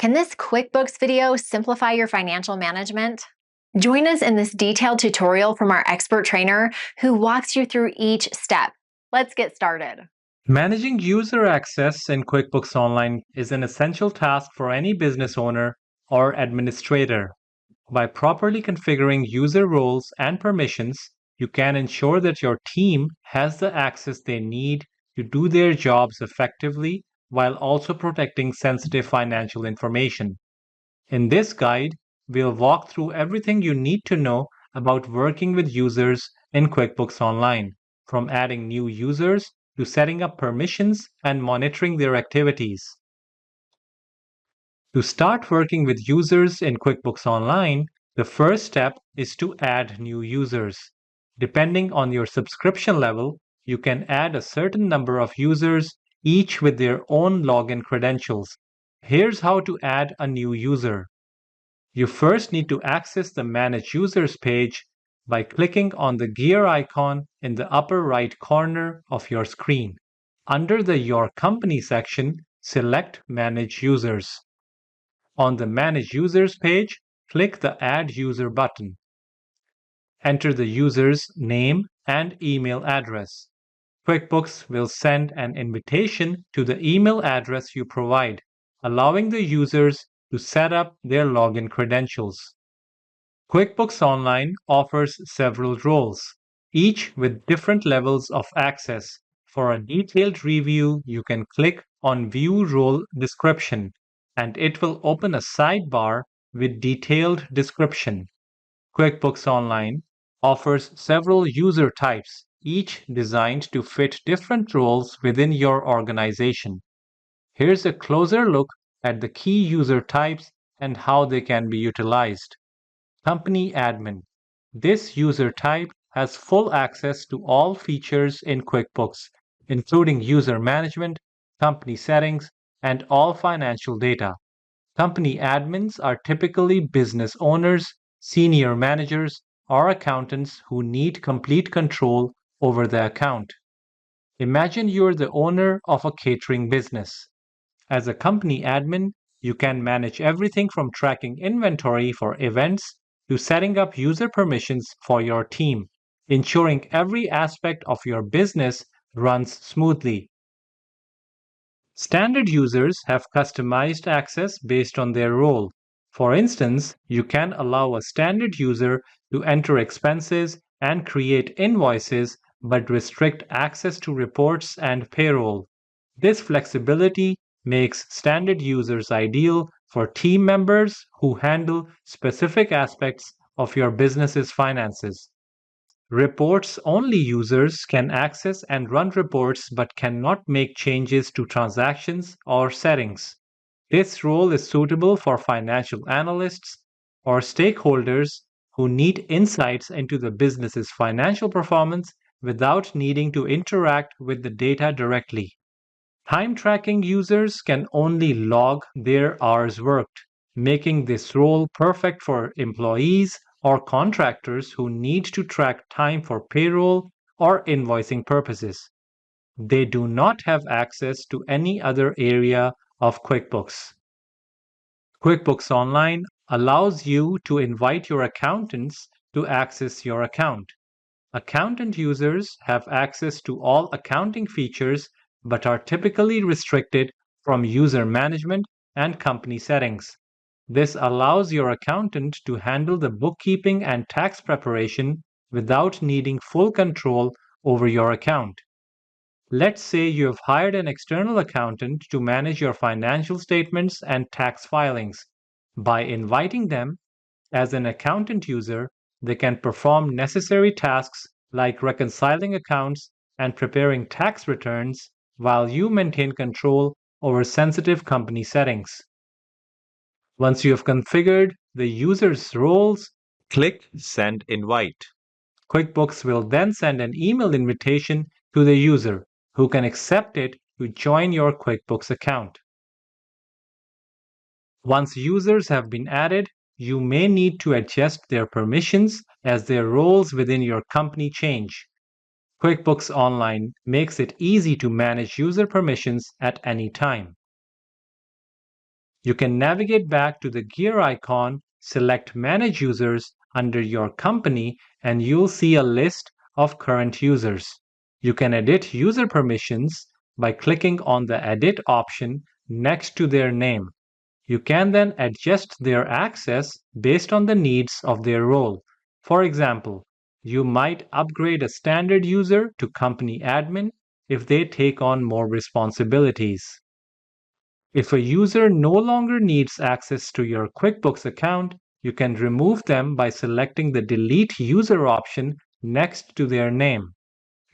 Can this QuickBooks video simplify your financial management? Join us in this detailed tutorial from our expert trainer who walks you through each step. Let's get started. Managing user access in QuickBooks Online is an essential task for any business owner or administrator. By properly configuring user roles and permissions, you can ensure that your team has the access they need to do their jobs effectively while also protecting sensitive financial information. In this guide, we'll walk through everything you need to know about working with users in QuickBooks Online, from adding new users to setting up permissions and monitoring their activities. To start working with users in QuickBooks Online, the first step is to add new users. Depending on your subscription level, you can add a certain number of users, each with their own login credentials. Here's how to add a new user. You first need to access the Manage Users page by clicking on the gear icon in the upper right corner of your screen. Under the Your Company section, select Manage Users. On the Manage Users page, click the Add User button. Enter the user's name and email address. QuickBooks will send an invitation to the email address you provide, allowing the users to set up their login credentials. QuickBooks Online offers several roles, each with different levels of access. For a detailed review, you can click on View Role Description, and it will open a sidebar with detailed description. QuickBooks Online offers several user types, each designed to fit different roles within your organization. Here's a closer look at the key user types and how they can be utilized. Company Admin. This user type has full access to all features in QuickBooks, including user management, company settings, and all financial data. Company admins are typically business owners, senior managers, or accountants who need complete control over the account. Imagine you're the owner of a catering business. As a company admin, you can manage everything from tracking inventory for events to setting up user permissions for your team, ensuring every aspect of your business runs smoothly. Standard users have customized access based on their role. For instance, you can allow a standard user to enter expenses and create invoices, but restrict access to reports and payroll. This flexibility makes standard users ideal for team members who handle specific aspects of your business's finances. Reports-only users can access and run reports but cannot make changes to transactions or settings. This role is suitable for financial analysts or stakeholders who need insights into the business's financial performance without needing to interact with the data directly. Time tracking users can only log their hours worked, making this role perfect for employees or contractors who need to track time for payroll or invoicing purposes. They do not have access to any other area of QuickBooks. QuickBooks Online allows you to invite your accountants to access your account. Accountant users have access to all accounting features but are typically restricted from user management and company settings. This allows your accountant to handle the bookkeeping and tax preparation without needing full control over your account. Let's say you have hired an external accountant to manage your financial statements and tax filings. By inviting them as an accountant user, they can perform necessary tasks like reconciling accounts and preparing tax returns while you maintain control over sensitive company settings. Once you have configured the user's roles, click Send Invite. QuickBooks will then send an email invitation to the user, who can accept it to join your QuickBooks account. Once users have been added, you may need to adjust their permissions as their roles within your company change. QuickBooks Online makes it easy to manage user permissions at any time. You can navigate back to the gear icon, select Manage Users under your company, and you'll see a list of current users. You can edit user permissions by clicking on the Edit option next to their name. You can then adjust their access based on the needs of their role. For example, you might upgrade a standard user to company admin if they take on more responsibilities. If a user no longer needs access to your QuickBooks account, you can remove them by selecting the Delete User option next to their name.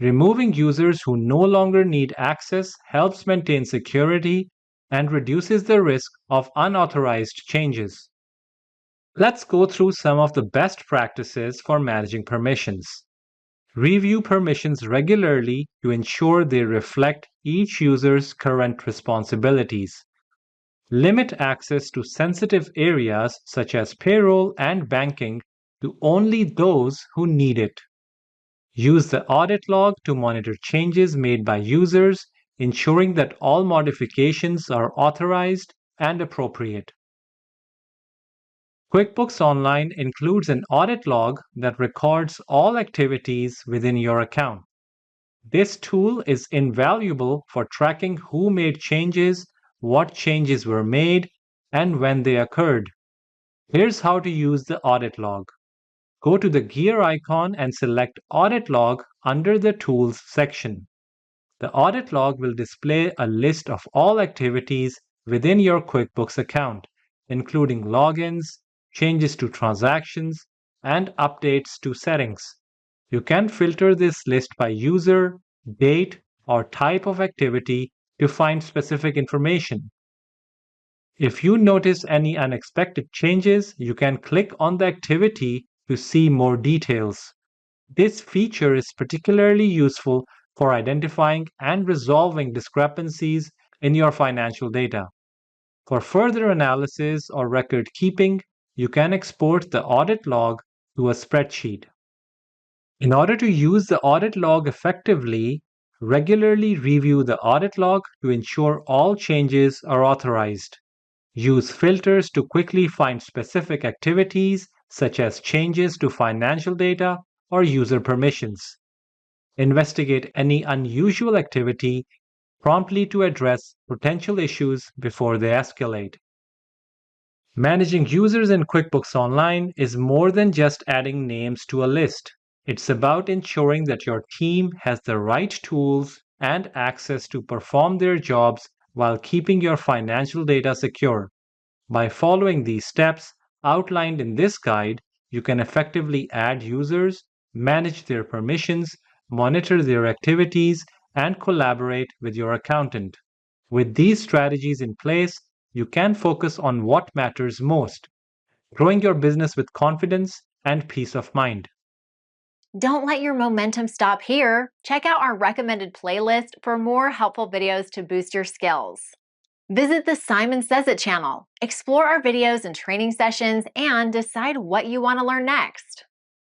Removing users who no longer need access helps maintain security and reduces the risk of unauthorized changes. Let's go through some of the best practices for managing permissions. Review permissions regularly to ensure they reflect each user's current responsibilities. Limit access to sensitive areas such as payroll and banking to only those who need it. Use the audit log to monitor changes made by users, ensuring that all modifications are authorized and appropriate. QuickBooks Online includes an audit log that records all activities within your account. This tool is invaluable for tracking who made changes, what changes were made, and when they occurred. Here's how to use the audit log. Go to the gear icon and select Audit Log under the Tools section. The audit log will display a list of all activities within your QuickBooks account, including logins, changes to transactions, and updates to settings. You can filter this list by user, date, or type of activity to find specific information. If you notice any unexpected changes, you can click on the activity to see more details. This feature is particularly useful for identifying and resolving discrepancies in your financial data. For further analysis or record keeping, you can export the audit log to a spreadsheet. In order to use the audit log effectively, regularly review the audit log to ensure all changes are authorized. Use filters to quickly find specific activities, such as changes to financial data or user permissions. Investigate any unusual activity promptly to address potential issues before they escalate. Managing users in QuickBooks Online is more than just adding names to a list. It's about ensuring that your team has the right tools and access to perform their jobs while keeping your financial data secure. By following these steps outlined in this guide, you can effectively add users, manage their permissions, monitor their activities, and collaborate with your accountant. With these strategies in place, you can focus on what matters most, growing your business with confidence and peace of mind. Don't let your momentum stop here. Check out our recommended playlist for more helpful videos to boost your skills. Visit the Simon Says It channel, explore our videos and training sessions, and decide what you want to learn next.